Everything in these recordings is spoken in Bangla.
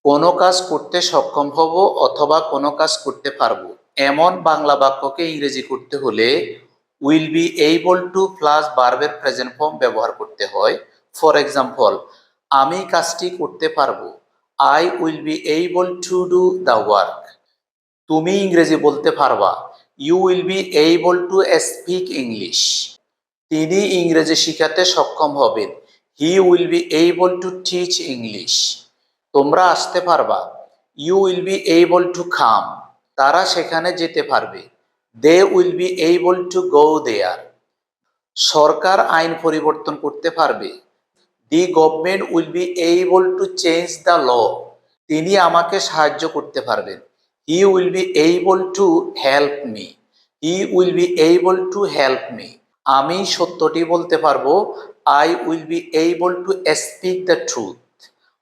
কোনো কাজ করতে সক্ষম হব অথবা কোনো কাজ করতে পারবো এমন বাংলা বাক্যকে ইংরেজি করতে হলে will be able to plus ভার্বের প্রেজেন্ট ফর্ম ব্যবহার করতে হয়। ফর এক্সাম্পল, আমি কাজটি করতে পারবো, I will be able to do the work. তুমি ইংরেজি বলতে পারবা, you will be able to speak English. তিনি ইংরেজি শিখাতে সক্ষম হবেন, he will be able to teach English. তোমরা আসতে পারবা, you will be able to come. তারা সেখানে যেতে পারবে, they will be able to go there. সরকার আইন পরিবর্তন করতে পারবে, the government will be able to change the law. তিনি আমাকে সাহায্য করতে পারবেন, he will be able to help me. He will be able to help me. আমি সত্যটি বলতে পারবো, I will be able to speak the truth.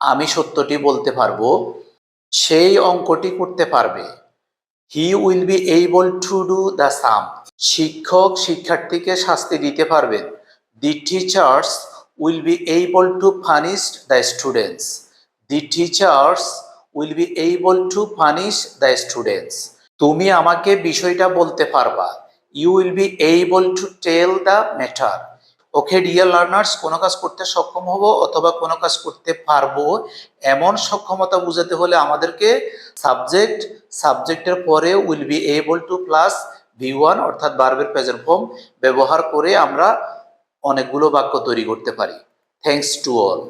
আমি সত্যটি বলতে পারবো। সেই অঙ্কটি করতে পারবে, he will be able to do the sum. শিক্ষক শিক্ষার্থীকে শাস্তি দিতে পারবেন, the teachers will be able to punish the students. The teachers will be able to punish the students. তুমি আমাকে বিষয়টা বলতে পারবা, you will be able to tell the matter. Okay dear learners, কোনো কাজ করতে সক্ষম হব অথবা কোনো কাজ করতে পারবো এমন সক্ষমতা বোঝাতে হলে আমাদেরকে সাবজেক্টের পরে will be able to plus V1 অর্থাৎ ভার্বের প্রেজেন্ট ফর্ম ব্যবহার করে আমরা অনেকগুলো বাক্য তৈরি করতে পারি। Thanks to all.